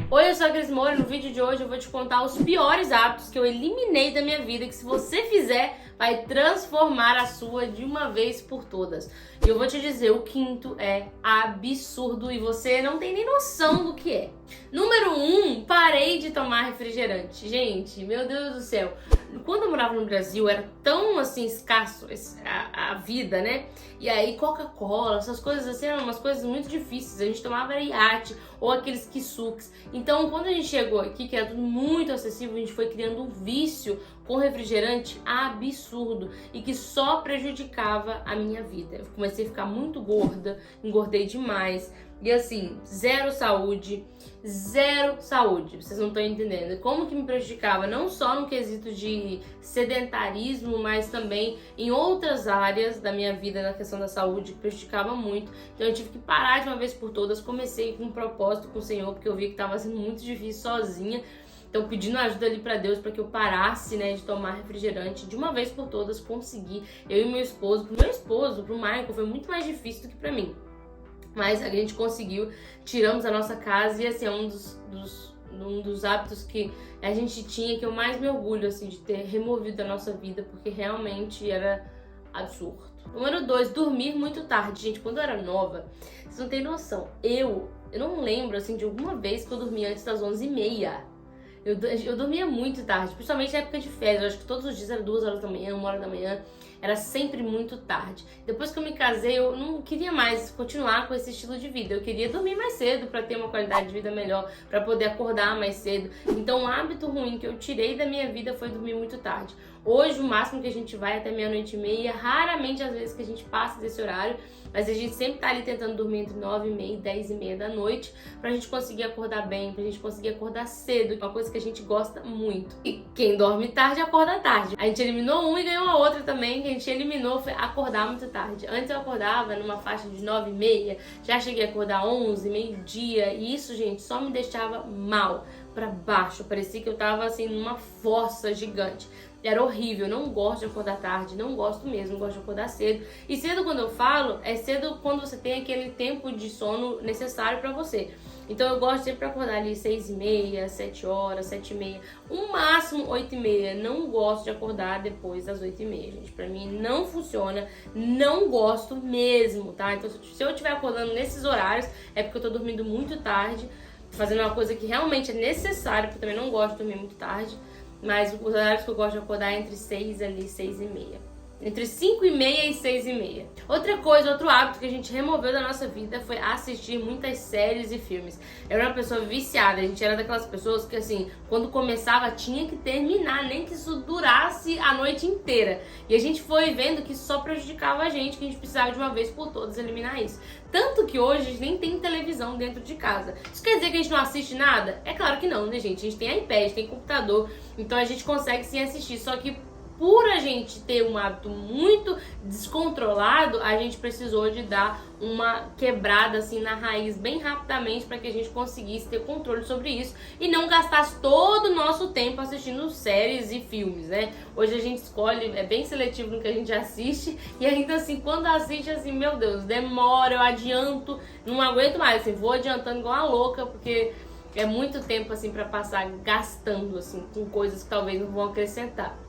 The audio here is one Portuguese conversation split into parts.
Oi, eu sou a Cris Moura e no vídeo de hoje eu vou te contar os piores hábitos que eu eliminei da minha vida, que se você fizer, vai transformar a sua de uma vez por todas. E eu vou te dizer, o quinto é absurdo e você não tem nem noção do que é. Número 1, parei de tomar refrigerante. Gente, meu Deus do céu. Quando eu morava no Brasil, era tão assim escasso a vida, né? E aí Coca-Cola, essas coisas assim, eram umas coisas muito difíceis. A gente tomava iate ou aqueles kisuks. Então, quando a gente chegou aqui, que era tudo muito acessível, a gente foi criando um vício com refrigerante absurdo e que só prejudicava a minha vida. Eu comecei a ficar muito gorda, engordei demais. E assim, zero saúde, vocês não estão entendendo. Como que me prejudicava, não só no quesito de sedentarismo, mas também em outras áreas da minha vida, na questão da saúde, que prejudicava muito. Então eu tive que parar de uma vez por todas, comecei com um propósito com o Senhor, porque eu vi que estava sendo muito difícil sozinha. Então, pedindo ajuda ali pra Deus para que eu parasse, né, de tomar refrigerante. De uma vez por todas, consegui. Eu e meu esposo, pro Michael, foi muito mais difícil do que pra mim. Mas a gente conseguiu, tiramos a nossa casa e assim, é um dos hábitos que a gente tinha, que eu mais me orgulho, assim, de ter removido da nossa vida, porque realmente era absurdo. Número 2, dormir muito tarde. Gente, quando eu era nova, vocês não têm noção, eu não lembro, assim, de alguma vez que eu dormia antes das 11h30. Eu dormia muito tarde, principalmente na época de férias. Eu acho que todos os dias era 2 horas da manhã, 1 hora da manhã. Era sempre muito tarde. Depois que eu me casei, eu não queria mais continuar com esse estilo de vida. Eu queria dormir mais cedo para ter uma qualidade de vida melhor, para poder acordar mais cedo. Então, um hábito ruim que eu tirei da minha vida foi dormir muito tarde. Hoje, o máximo que a gente vai é até 00h30. Raramente, às vezes, que a gente passa desse horário. Mas a gente sempre tá ali tentando dormir entre 9h30 e 10h30 da noite, pra gente conseguir acordar bem, pra gente conseguir acordar cedo, uma coisa que a gente gosta muito. E quem dorme tarde, acorda tarde. A gente eliminou um e ganhou a outra também, que a gente eliminou, foi acordar muito tarde. Antes eu acordava numa faixa de 9h30, já cheguei a acordar 11, meio-dia, e isso, gente, só me deixava mal, pra baixo. Parecia que eu tava, assim, numa fossa gigante. Era horrível, não gosto de acordar tarde, não gosto mesmo, gosto de acordar cedo. E cedo, quando eu falo, é cedo quando você tem aquele tempo de sono necessário pra você. Então eu gosto sempre de acordar ali 6h30, 7 horas, 7h30, o máximo 8h30. Não gosto de acordar depois das 8h30, gente. Pra mim não funciona, não gosto mesmo, tá? Então se eu estiver acordando nesses horários, é porque eu tô dormindo muito tarde, fazendo uma coisa que realmente é necessária, porque eu também não gosto de dormir muito tarde. Mas os horários que eu gosto de acordar é entre 6 ali e 6h30. Entre 5h30 e 6h30. Outra coisa, outro hábito que a gente removeu da nossa vida foi assistir muitas séries e filmes. Eu era uma pessoa viciada, a gente era daquelas pessoas que assim, quando começava tinha que terminar, nem que isso durasse a noite inteira. E a gente foi vendo que isso só prejudicava a gente, que a gente precisava de uma vez por todas eliminar isso. Tanto que hoje a gente nem tem televisão dentro de casa. Isso quer dizer que a gente não assiste nada? É claro que não, né, gente? A gente tem iPad, tem computador, então a gente consegue sim assistir, só que por a gente ter um hábito muito descontrolado, a gente precisou de dar uma quebrada assim na raiz bem rapidamente para que a gente conseguisse ter controle sobre isso e não gastasse todo o nosso tempo assistindo séries e filmes, né? Hoje a gente escolhe, é bem seletivo no que a gente assiste e ainda assim, quando assiste assim, meu Deus, demora, eu adianto, não aguento mais, assim, vou adiantando igual uma louca, porque é muito tempo assim para passar gastando assim com coisas que talvez não vão acrescentar.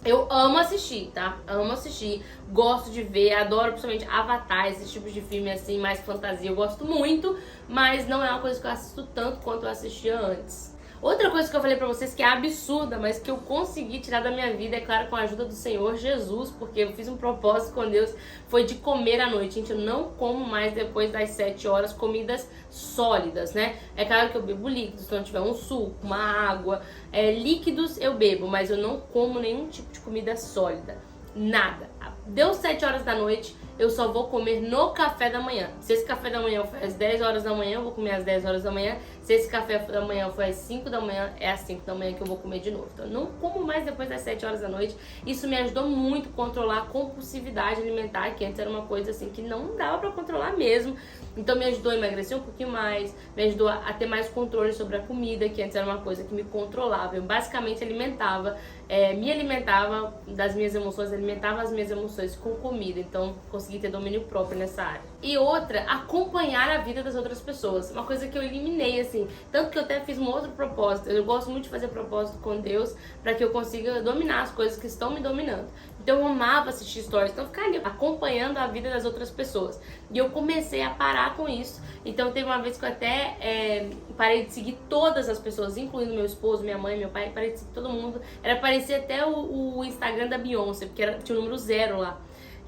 Eu amo assistir, tá? Amo assistir, gosto de ver, adoro principalmente Avatar, esses tipos de filme assim, mais fantasia, eu gosto muito, mas não é uma coisa que eu assisto tanto quanto eu assistia antes. Outra coisa que eu falei pra vocês que é absurda, mas que eu consegui tirar da minha vida, é claro, com a ajuda do Senhor Jesus, porque eu fiz um propósito com Deus, foi de comer à noite. Gente, eu não como mais depois das 7 horas comidas sólidas, né? É claro que eu bebo líquidos, se não tiver um suco, uma água, líquidos eu bebo, mas eu não como nenhum tipo de comida sólida. Nada. Deu 7 horas da noite, eu só vou comer no café da manhã. Se esse café da manhã foi às 10 horas da manhã, eu vou comer às 10 horas da manhã. Se esse café da manhã foi às 5 da manhã, é às 5 da manhã que eu vou comer de novo. Então eu não como mais depois das 7 horas da noite. Isso me ajudou muito a controlar a compulsividade alimentar, que antes era uma coisa assim que não dava pra controlar mesmo. Então me ajudou a emagrecer um pouquinho mais, me ajudou a ter mais controle sobre a comida, que antes era uma coisa que me controlava. Eu basicamente me alimentava das minhas emoções, alimentava as minhas emoções com comida. Então consegui ter domínio próprio nessa área. E outra, acompanhar a vida das outras pessoas. Uma coisa que eu eliminei, assim. Tanto que eu até fiz um outro propósito. Eu gosto muito de fazer propósito com Deus para que eu consiga dominar as coisas que estão me dominando. Então eu amava assistir stories. Então ficar ali acompanhando a vida das outras pessoas. E eu comecei a parar com isso. Então teve uma vez que eu até parei de seguir todas as pessoas, incluindo meu esposo, minha mãe, meu pai. Parei de seguir todo mundo. Era parecer até o Instagram da Beyoncé, porque tinha o número 0 lá.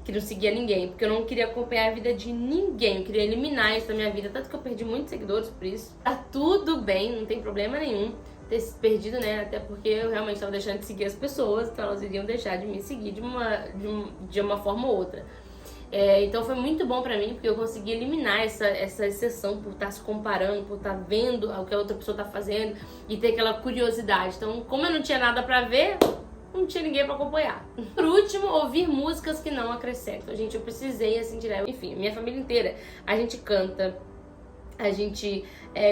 Que não seguia ninguém, porque eu não queria acompanhar a vida de ninguém, eu queria eliminar isso da minha vida, tanto que eu perdi muitos seguidores por isso. Tá tudo bem, não tem problema nenhum ter se perdido, né, até porque eu realmente tava deixando de seguir as pessoas, então elas iriam deixar de me seguir de uma forma ou outra. Então foi muito bom pra mim, porque eu consegui eliminar essa exceção por estar se comparando, por estar vendo o que a outra pessoa tá fazendo e ter aquela curiosidade. Então, como eu não tinha nada pra ver, não tinha ninguém pra acompanhar. Por último, ouvir músicas que não acrescentam. Gente, eu precisei, assim, tirar... Enfim, minha família inteira, a gente canta, a gente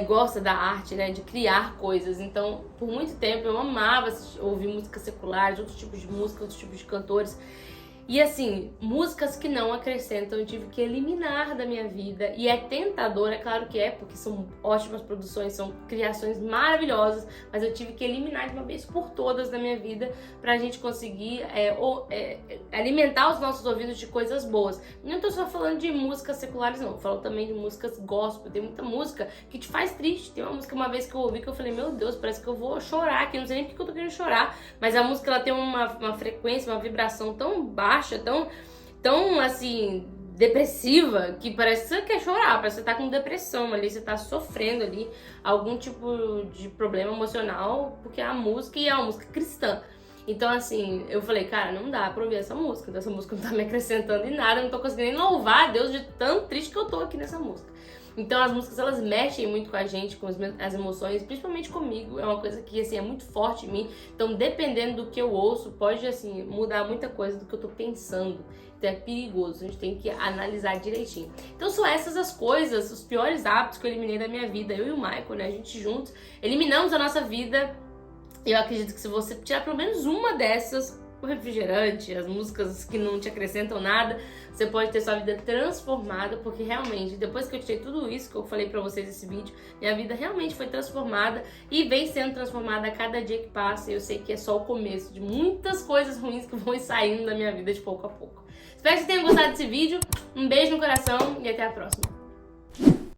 gosta da arte, né, de criar coisas. Então, por muito tempo, eu amava ouvir músicas seculares, outros tipos de música, outros tipos de cantores. E assim, músicas que não acrescentam, eu tive que eliminar da minha vida. E é tentador, é claro que é, porque são ótimas produções, são criações maravilhosas, mas eu tive que eliminar de uma vez por todas da minha vida pra gente conseguir alimentar os nossos ouvidos de coisas boas. E não tô só falando de músicas seculares, não, eu falo também de músicas gospel. Tem muita música que te faz triste. Tem uma música uma vez que eu ouvi que eu falei, meu Deus, parece que eu vou chorar aqui, não sei nem porque eu tô querendo chorar, mas a música ela tem uma frequência, uma vibração tão baixa, tão assim, depressiva, que parece que você quer chorar, parece que você tá com depressão ali, você tá sofrendo ali algum tipo de problema emocional, porque é a música e é uma música cristã. Então assim, eu falei, cara, não dá pra ouvir essa música, então essa música não tá me acrescentando em nada, eu não tô conseguindo nem louvar a Deus de tão triste que eu tô aqui nessa música. Então as músicas, elas mexem muito com a gente, com as emoções, principalmente comigo, é uma coisa que, assim, é muito forte em mim. Então, dependendo do que eu ouço, pode, assim, mudar muita coisa do que eu tô pensando. Então é perigoso, a gente tem que analisar direitinho. Então são essas as coisas, os piores hábitos que eu eliminei da minha vida. Eu e o Michael, né, a gente juntos, eliminamos a nossa vida. Eu acredito que se você tirar pelo menos uma dessas, o refrigerante, as músicas que não te acrescentam nada, você pode ter sua vida transformada, porque realmente, depois que eu tirei tudo isso que eu falei pra vocês nesse vídeo, minha vida realmente foi transformada e vem sendo transformada a cada dia que passa. E eu sei que é só o começo de muitas coisas ruins que vão saindo da minha vida de pouco a pouco. Espero que vocês tenham gostado desse vídeo, um beijo no coração e até a próxima.